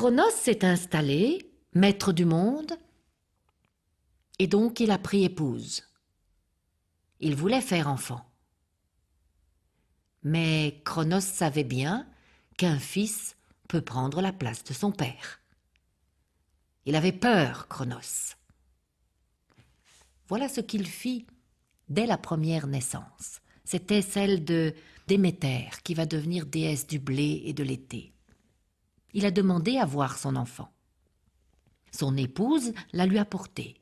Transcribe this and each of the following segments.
Cronos s'est installé, maître du monde, et donc il a pris épouse. Il voulait faire enfant. Mais Cronos savait bien qu'un fils peut prendre la place de son père. Il avait peur, Cronos. Voilà ce qu'il fit dès la première naissance. C'était celle de Déméter, qui va devenir déesse du blé et de l'été. Il a demandé à voir son enfant. Son épouse la lui a portée.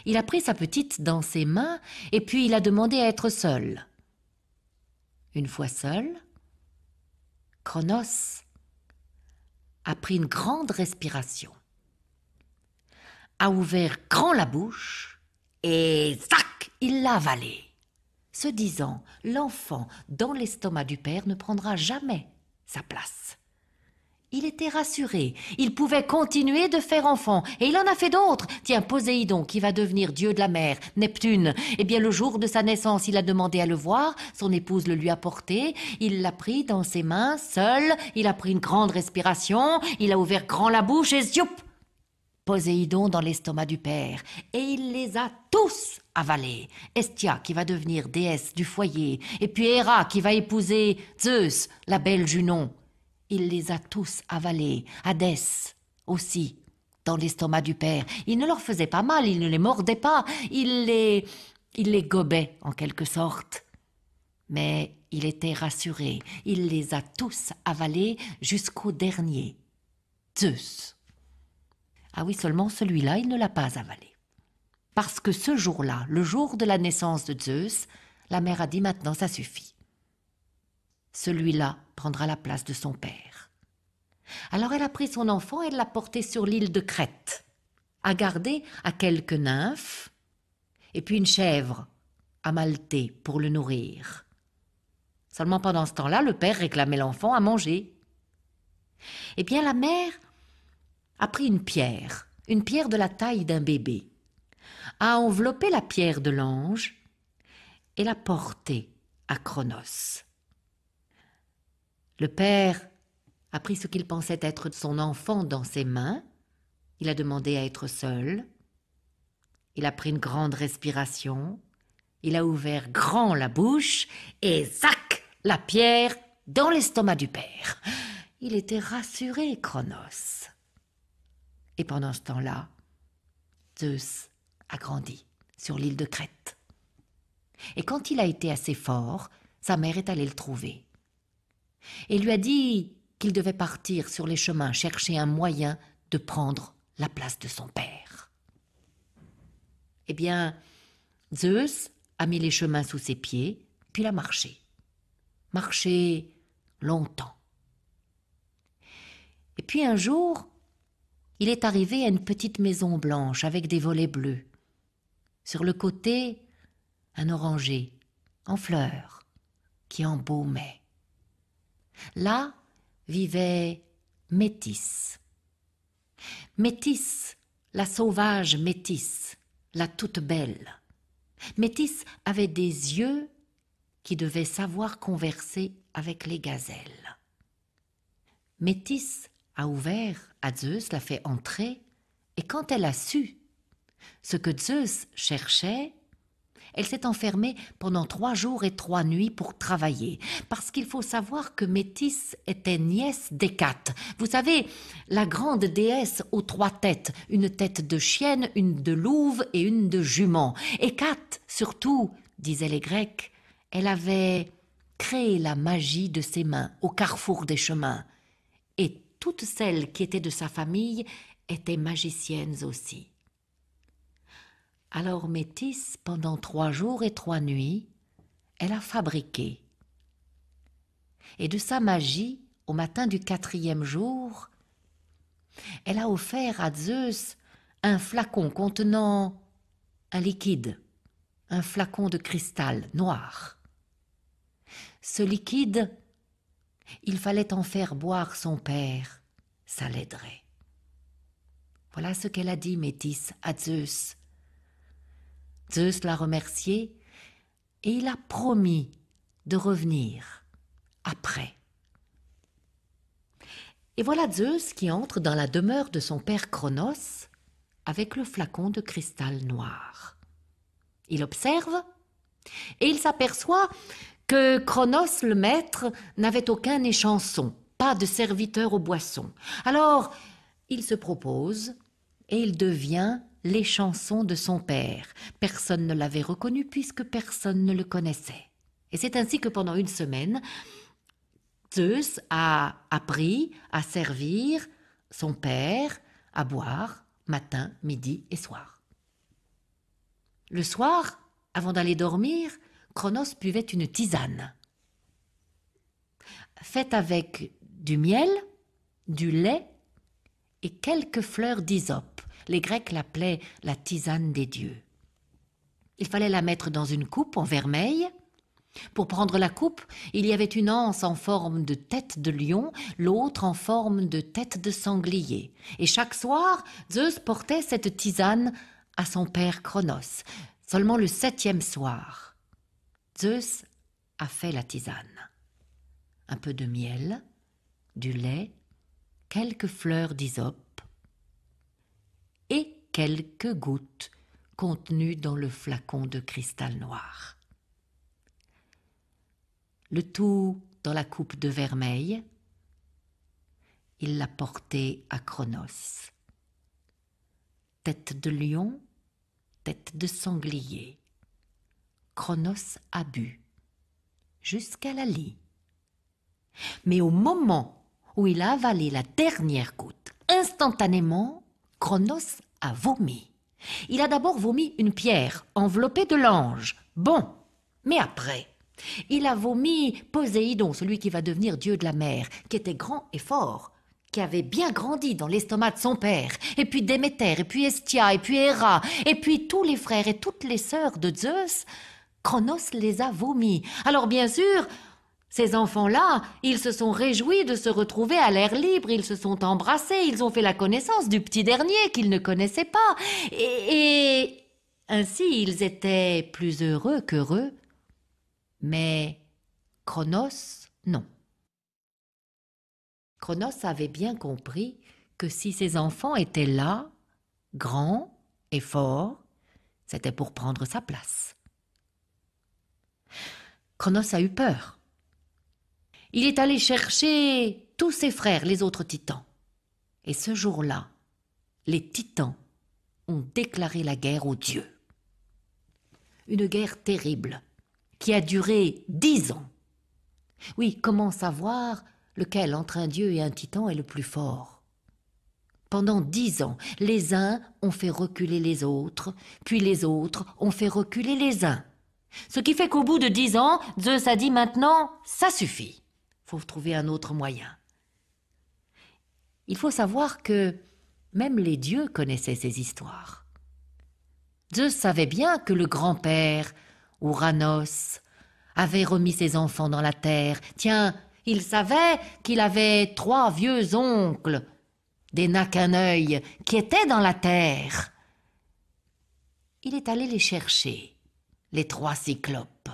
Il a pris sa petite dans ses mains et puis il a demandé à être seul. Une fois seul, Cronos a pris une grande respiration, a ouvert grand la bouche et zac, il l'a avalé. Se disant, l'enfant dans l'estomac du père ne prendra jamais sa place. Il était rassuré, il pouvait continuer de faire enfant, et il en a fait d'autres. Tiens, Poséidon, qui va devenir dieu de la mer, Neptune, eh bien le jour de sa naissance, il a demandé à le voir, son épouse le lui a porté, il l'a pris dans ses mains, seul, il a pris une grande respiration, il a ouvert grand la bouche et zoup, Poséidon dans l'estomac du père, et il les a tous avalés. Hestia qui va devenir déesse du foyer, et puis Héra qui va épouser Zeus, la belle Junon. Il les a tous avalés, Hadès aussi, dans l'estomac du père. Il ne leur faisait pas mal, il ne les mordait pas, il les gobait en quelque sorte. Mais il était rassuré, il les a tous avalés jusqu'au dernier, Zeus. Ah oui, seulement celui-là, il ne l'a pas avalé. Parce que ce jour-là, le jour de la naissance de Zeus, la mère a dit maintenant ça suffit. Celui-là prendra la place de son père. Alors elle a pris son enfant et l'a porté sur l'île de Crète, a gardé à quelques nymphes, et puis une chèvre à Maltais pour le nourrir. Seulement pendant ce temps-là, le père réclamait l'enfant à manger. Eh bien la mère a pris une pierre de la taille d'un bébé, a enveloppé la pierre de l'ange et l'a portée à Cronos. Le père a pris ce qu'il pensait être son enfant dans ses mains, il a demandé à être seul, il a pris une grande respiration, il a ouvert grand la bouche et zac, la pierre dans l'estomac du père. Il était rassuré, Cronos. Et pendant ce temps-là, Zeus a grandi sur l'île de Crète. Et quand il a été assez fort, sa mère est allée le trouver et lui a dit qu'il devait partir sur les chemins chercher un moyen de prendre la place de son père. Eh bien, Zeus a mis les chemins sous ses pieds, puis il a marché. Marché longtemps. Et puis un jour, il est arrivé à une petite maison blanche avec des volets bleus. Sur le côté, un oranger en fleurs qui embaumait. Là vivait Métis. Métis, la sauvage Métis, la toute belle. Métis avait des yeux qui devaient savoir converser avec les gazelles. Métis a ouvert à Zeus, l'a fait entrer, et quand elle a su ce que Zeus cherchait, elle s'est enfermée pendant 3 jours et 3 nuits pour travailler, parce qu'il faut savoir que Métis était nièce d'Hécate. Vous savez, la grande déesse aux 3 têtes, une tête de chienne, une de louve et une de jument. Hécate, surtout, disaient les Grecs, elle avait créé la magie de ses mains au carrefour des chemins. Et toutes celles qui étaient de sa famille étaient magiciennes aussi. Alors Métis, pendant 3 jours et 3 nuits, elle a fabriqué. Et de sa magie, au matin du 4e jour, elle a offert à Zeus un flacon contenant un liquide, un flacon de cristal noir. Ce liquide, il fallait en faire boire son père, ça l'aiderait. Voilà ce qu'elle a dit, Métis, à Zeus. Zeus l'a remercié et il a promis de revenir après. Et voilà Zeus qui entre dans la demeure de son père Cronos avec le flacon de cristal noir. Il observe et il s'aperçoit que Cronos, le maître, n'avait aucun échanson, pas de serviteur aux boissons. Alors, il se propose et il devient l'échanson de son père. Personne ne l'avait reconnu puisque personne ne le connaissait. Et c'est ainsi que pendant une semaine, Zeus a appris à servir son père à boire matin, midi et soir. Le soir, avant d'aller dormir, Cronos buvait une tisane, faite avec du miel, du lait et quelques fleurs d'hysope. Les Grecs l'appelaient la tisane des dieux. Il fallait la mettre dans une coupe en vermeil. Pour prendre la coupe, il y avait une anse en forme de tête de lion, l'autre en forme de tête de sanglier. Et chaque soir, Zeus portait cette tisane à son père Cronos. Seulement le 7e soir, Zeus a fait la tisane. Un peu de miel, du lait, quelques fleurs d'hysope et quelques gouttes contenues dans le flacon de cristal noir. Le tout dans la coupe de vermeil. Il l'a porté à Cronos. Tête de lion, tête de sanglier. Cronos a bu, jusqu'à la lie. Mais au moment où il a avalé la dernière goutte, instantanément, Cronos a vomi. Il a d'abord vomi une pierre enveloppée de l'ange. Bon, mais après, il a vomi Poséidon, celui qui va devenir dieu de la mer, qui était grand et fort, qui avait bien grandi dans l'estomac de son père, et puis Déméter, et puis Hestia, et puis Héra, et puis tous les frères et toutes les sœurs de Zeus. Cronos les a vomis. Alors bien sûr, ces enfants-là, ils se sont réjouis de se retrouver à l'air libre, ils se sont embrassés, ils ont fait la connaissance du petit dernier qu'ils ne connaissaient pas. Et ainsi, ils étaient plus heureux qu'heureux. Mais Cronos, non. Cronos avait bien compris que si ses enfants étaient là, grands et forts, c'était pour prendre sa place. Cronos a eu peur. Il est allé chercher tous ses frères, les autres titans. Et ce jour-là, les titans ont déclaré la guerre aux dieux. Une guerre terrible qui a duré 10 ans. Oui, comment savoir lequel entre un dieu et un titan est le plus fort? Pendant 10 ans, les uns ont fait reculer les autres, puis les autres ont fait reculer les uns. Ce qui fait qu'au bout de 10 ans, Zeus a dit maintenant, ça suffit. Faut trouver un autre moyen. Il faut savoir que même les dieux connaissaient ces histoires. Zeus savait bien que le grand-père, Ouranos, avait remis ses enfants dans la terre. Tiens, il savait qu'il avait 3 vieux oncles, des n'a qu'un œil, qui étaient dans la terre. Il est allé les chercher, les 3 cyclopes.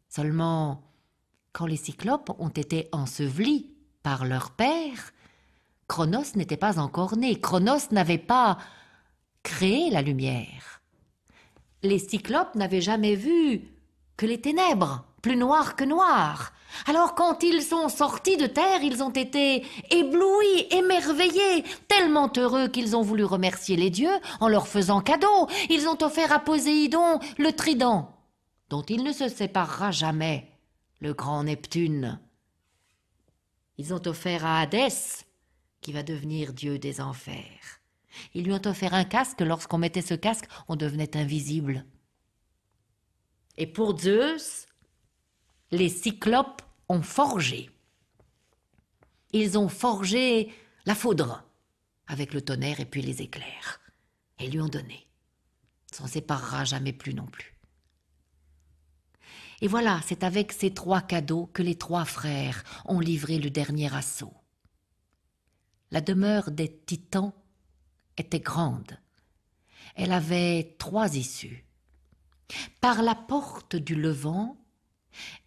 Seulement, quand les cyclopes ont été ensevelis par leur père, Cronos n'était pas encore né. Cronos n'avait pas créé la lumière. Les cyclopes n'avaient jamais vu que les ténèbres, plus noires que noires. Alors quand ils sont sortis de terre, ils ont été éblouis, émerveillés, tellement heureux qu'ils ont voulu remercier les dieux en leur faisant cadeau. Ils ont offert à Poséidon le trident, dont il ne se séparera jamais, le grand Neptune. Ils ont offert à Hadès, qui va devenir dieu des enfers. Ils lui ont offert un casque. Lorsqu'on mettait ce casque, on devenait invisible. Et pour Zeus, les cyclopes ont forgé. Ils ont forgé la foudre avec le tonnerre et puis les éclairs. Et lui ont donné. On s'en séparera jamais plus non plus. Et voilà, c'est avec ces 3 cadeaux que les 3 frères ont livré le dernier assaut. La demeure des titans était grande. Elle avait 3 issues. Par la porte du levant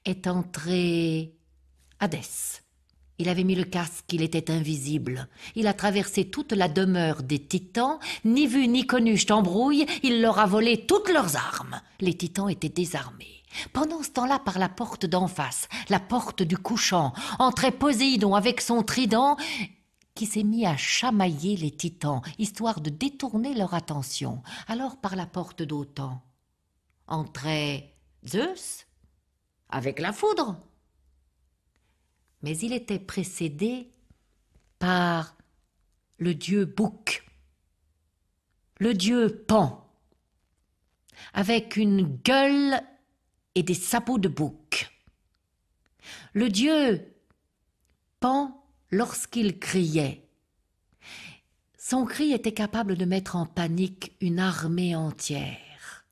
est entré Hadès. Il avait mis le casque, il était invisible. Il a traversé toute la demeure des titans, ni vu ni connu embrouille, il leur a volé toutes leurs armes. Les titans étaient désarmés. Pendant ce temps-là, par la porte d'en face, la porte du couchant, entrait Poséidon avec son trident, qui s'est mis à chamailler les titans, histoire de détourner leur attention. Alors par la porte d'Autan entrait Zeus, avec la foudre. Mais il était précédé par le dieu Bouc, le dieu Pan, avec une gueule et des sabots de bouc. Le dieu Pan, lorsqu'il criait, son cri était capable de mettre en panique une armée entière.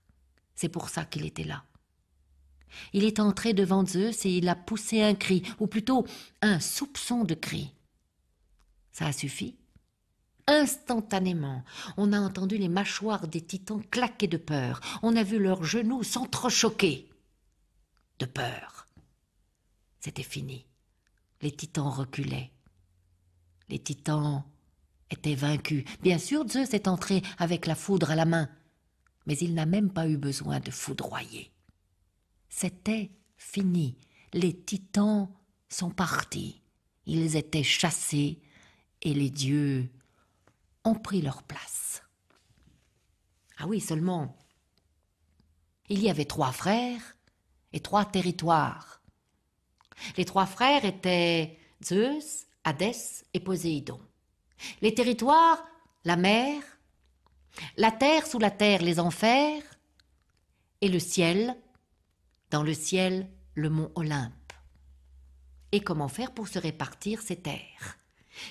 C'est pour ça qu'il était là. Il est entré devant Zeus et il a poussé un cri, ou plutôt un soupçon de cri. Ça a suffi. Instantanément, on a entendu les mâchoires des titans claquer de peur. On a vu leurs genoux s'entrechoquer de peur. C'était fini. Les titans reculaient. Les titans étaient vaincus. Bien sûr, Zeus est entré avec la foudre à la main, mais il n'a même pas eu besoin de foudroyer. C'était fini. Les titans sont partis. Ils étaient chassés et les dieux ont pris leur place. Ah oui, seulement, il y avait 3 frères et 3 territoires. Les 3 frères étaient Zeus, Hadès et Poséidon. Les territoires, la mer, la terre sous la terre, les enfers, et le ciel, dans le ciel, le mont Olympe. Et comment faire pour se répartir ces terres?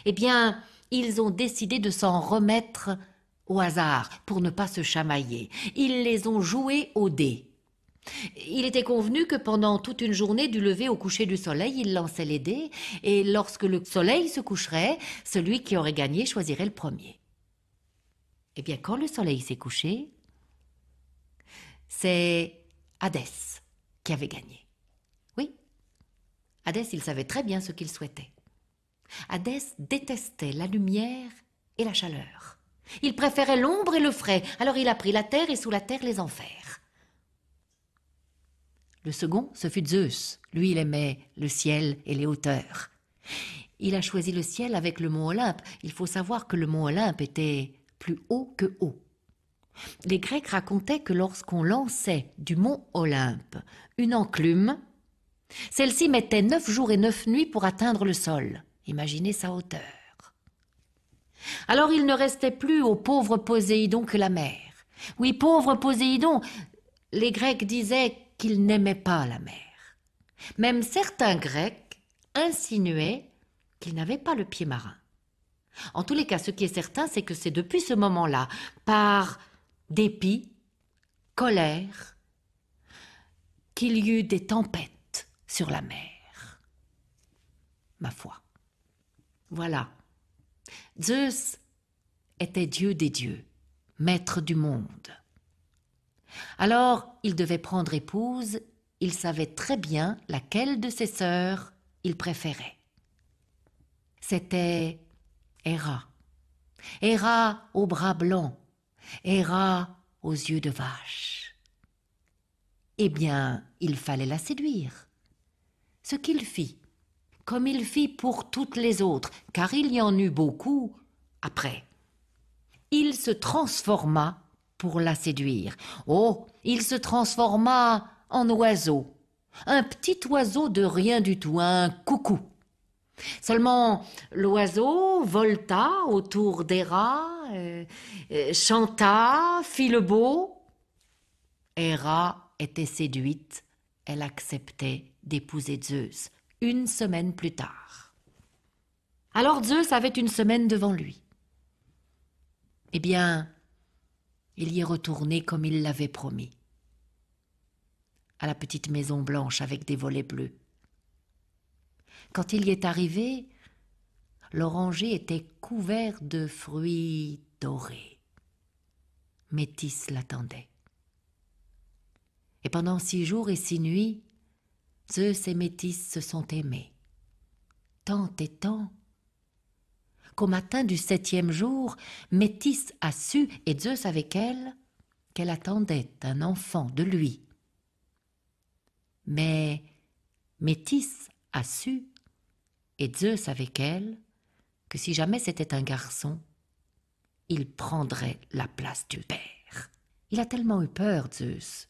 Eh bien, ils ont décidé de s'en remettre au hasard pour ne pas se chamailler. Ils les ont joués au dé. Il était convenu que pendant toute une journée, du lever au coucher du soleil, ils lançaient les dés, et lorsque le soleil se coucherait, celui qui aurait gagné choisirait le premier. Eh bien, quand le soleil s'est couché, c'est Hadès qui avait gagné. Oui, Hadès, il savait très bien ce qu'il souhaitait. Hadès détestait la lumière et la chaleur. Il préférait l'ombre et le frais, alors il a pris la terre et sous la terre les enfers. Le second, ce fut Zeus. Lui, il aimait le ciel et les hauteurs. Il a choisi le ciel avec le mont Olympe. Il faut savoir que le mont Olympe était plus haut que haut. Les Grecs racontaient que lorsqu'on lançait du mont Olympe une enclume, celle-ci mettait 9 jours et 9 nuits pour atteindre le sol. Imaginez sa hauteur. Alors il ne restait plus au pauvre Poséidon que la mer. Oui, pauvre Poséidon, les Grecs disaient qu'il n'aimait pas la mer. Même certains Grecs insinuaient qu'il n'avait pas le pied marin. En tous les cas, ce qui est certain, c'est que c'est depuis ce moment-là, par dépit, colère, qu'il y eut des tempêtes sur la mer. Ma foi. Voilà. Zeus était dieu des dieux, maître du monde. Alors, il devait prendre épouse, il savait très bien laquelle de ses sœurs il préférait. C'était Héra. Héra aux bras blancs, Héra aux yeux de vache. Eh bien, il fallait la séduire. Ce qu'il fit, comme il fit pour toutes les autres, car il y en eut beaucoup après. Il se transforma pour la séduire. Oh, il se transforma en oiseau, un petit oiseau de rien du tout, un coucou. Seulement, l'oiseau volta autour d'Héra, chanta, fit le beau. Héra était séduite, elle acceptait d'épouser Zeus 1 semaine plus tard. Alors Zeus avait 1 semaine devant lui. Eh bien, il y est retourné comme il l'avait promis, à la petite maison blanche avec des volets bleus. Quand il y est arrivé, l'oranger était couvert de fruits dorés. Métis l'attendait. Et pendant 6 jours et 6 nuits, Zeus et Métis se sont aimés. tant et tant, qu'au matin du 7e jour, Métis a su, et Zeus avec elle, qu'elle attendait un enfant de lui. Mais Métis a su, et Zeus avec elle, que si jamais c'était un garçon, il prendrait la place du père. Il a tellement eu peur, Zeus,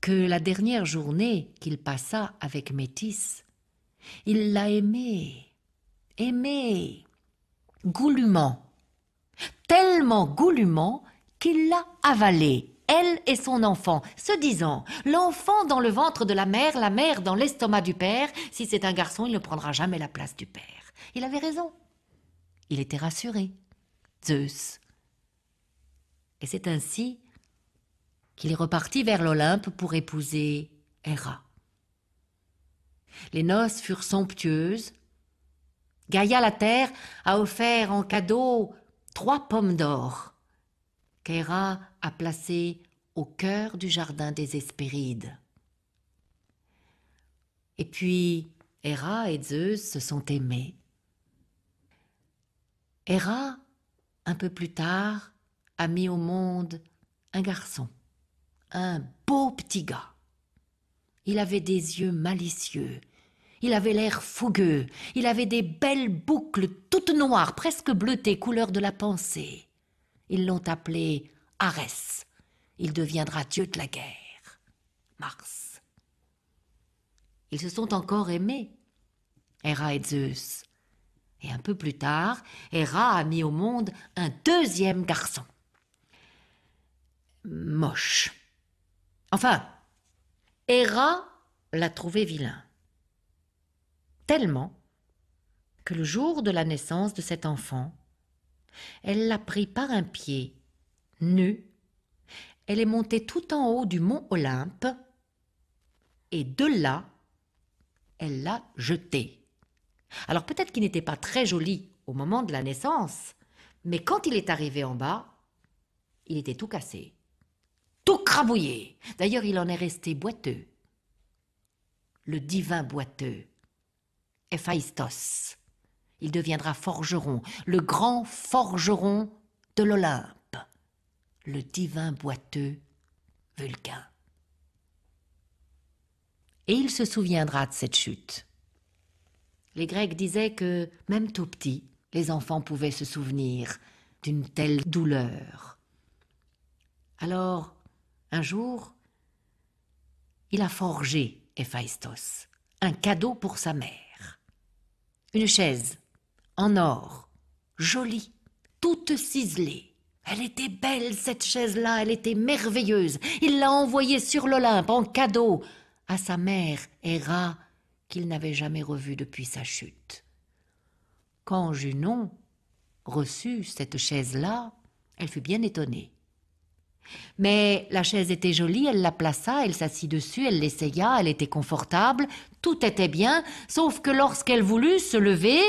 que la dernière journée qu'il passa avec Métis, il l'a aimée, goulûment, tellement goulûment qu'il l'a avalée, elle et son enfant, se disant « L'enfant dans le ventre de la mère dans l'estomac du père, si c'est un garçon, il ne prendra jamais la place du père. » Il avait raison. Il était rassuré, Zeus. Et c'est ainsi qu'il est reparti vers l'Olympe pour épouser Héra. Les noces furent somptueuses. Gaïa la terre a offert en cadeau 3 pommes d'or qu'Héra a placées au cœur du jardin des Hespérides. Et puis Héra et Zeus se sont aimés. Héra, un peu plus tard, a mis au monde un garçon, un beau petit gars. Il avait des yeux malicieux, il avait l'air fougueux, il avait des belles boucles toutes noires, presque bleutées, couleur de la pensée. Ils l'ont appelé Arès. Il deviendra dieu de la guerre, Mars. Ils se sont encore aimés, Héra et Zeus. Et un peu plus tard, Héra a mis au monde un 2e garçon. Moche. Enfin, Héra l'a trouvé vilain. Tellement que le jour de la naissance de cet enfant, elle l'a pris par un pied, nu. Elle est montée tout en haut du mont Olympe et de là, elle l'a jeté. Alors peut-être qu'il n'était pas très joli au moment de la naissance, mais quand il est arrivé en bas, il était tout cassé, tout crabouillé. D'ailleurs, il en est resté boiteux. Le divin boiteux, Héphaïstos. Il deviendra forgeron, le grand forgeron de l'Olympe, le divin boiteux Vulcain. Et il se souviendra de cette chute. Les Grecs disaient que, même tout petits, les enfants pouvaient se souvenir d'une telle douleur. Alors, un jour, il a forgé, Héphaïstos, un cadeau pour sa mère. Une chaise, en or, jolie, toute ciselée. Elle était belle, cette chaise-là, elle était merveilleuse. Il l'a envoyée sur l'Olympe en cadeau à sa mère, Héra, qu'il n'avait jamais revue depuis sa chute. Quand Junon reçut cette chaise-là, elle fut bien étonnée. Mais la chaise était jolie, elle la plaça, elle s'assit dessus, elle l'essaya, elle était confortable, tout était bien, sauf que lorsqu'elle voulut se lever,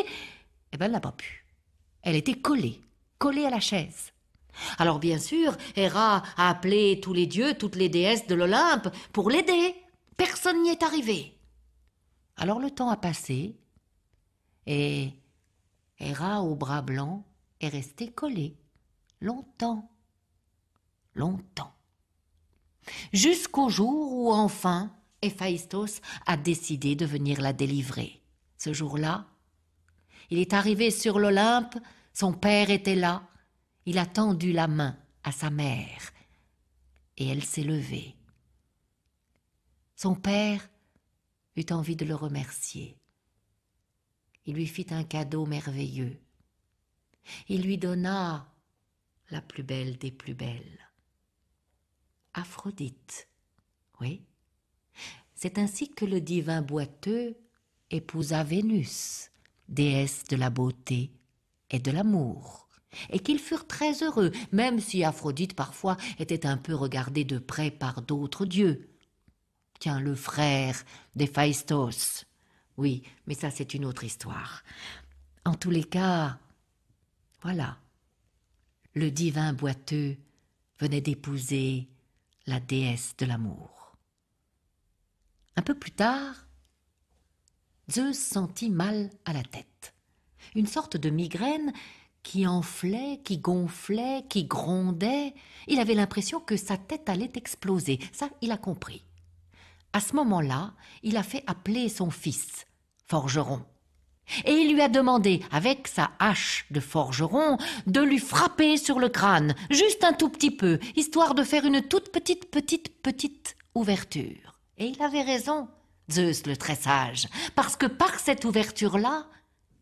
elle n'a pas pu. Elle était collée à la chaise. Alors bien sûr, Héra a appelé tous les dieux, toutes les déesses de l'Olympe pour l'aider. Personne n'y est arrivé. Alors le temps a passé et Héra au bras blanc est restée collée longtemps. Jusqu'au jour où enfin Héphaïstos a décidé de venir la délivrer. Ce jour-là, il est arrivé sur l'Olympe, son père était là, il a tendu la main à sa mère et elle s'est levée. Son père eut envie de le remercier. Il lui fit un cadeau merveilleux. Il lui donna la plus belle des plus belles. Aphrodite, oui. C'est ainsi que le divin boiteux épousa Vénus, déesse de la beauté et de l'amour, et qu'ils furent très heureux, même si Aphrodite parfois était un peu regardée de près par d'autres dieux. Tiens, le frère d'Héphaïstos. Oui, mais ça c'est une autre histoire. En tous les cas, voilà, le divin boiteux venait d'épouser la déesse de l'amour. Un peu plus tard, Zeus sentit mal à la tête. Une sorte de migraine qui enflait, qui gonflait, qui grondait. Il avait l'impression que sa tête allait exploser. Ça, il a compris. À ce moment-là, il a fait appeler son fils, forgeron. Et il lui a demandé, avec sa hache de forgeron, de lui frapper sur le crâne, juste un tout petit peu, histoire de faire une toute petite ouverture. Et il avait raison, Zeus le très sage, parce que par cette ouverture-là,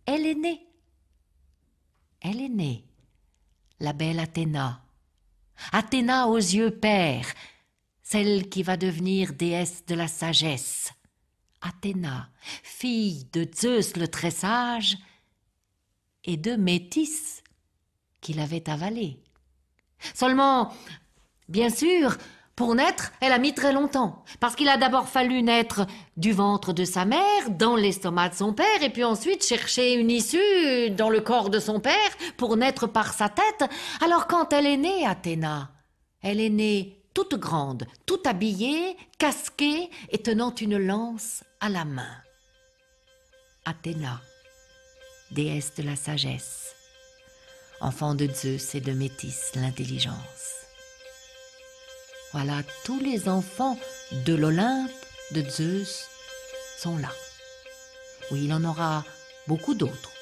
elle est née. Elle est née, la belle Athéna. Athéna aux yeux pères, celle qui va devenir déesse de la sagesse. Athéna, fille de Zeus le très sage et de Métis qui l'avait avalée. Seulement, bien sûr, pour naître, elle a mis très longtemps, parce qu'il a d'abord fallu naître du ventre de sa mère, dans l'estomac de son père, et puis ensuite chercher une issue dans le corps de son père pour naître par sa tête. Alors quand elle est née, Athéna, elle est née toute grande, toute habillée, casquée et tenant une lance à la main. Athéna, déesse de la sagesse, enfant de Zeus et de Métis, l'intelligence. Voilà, tous les enfants de l'Olympe de Zeus sont là. Oui, il en aura beaucoup d'autres.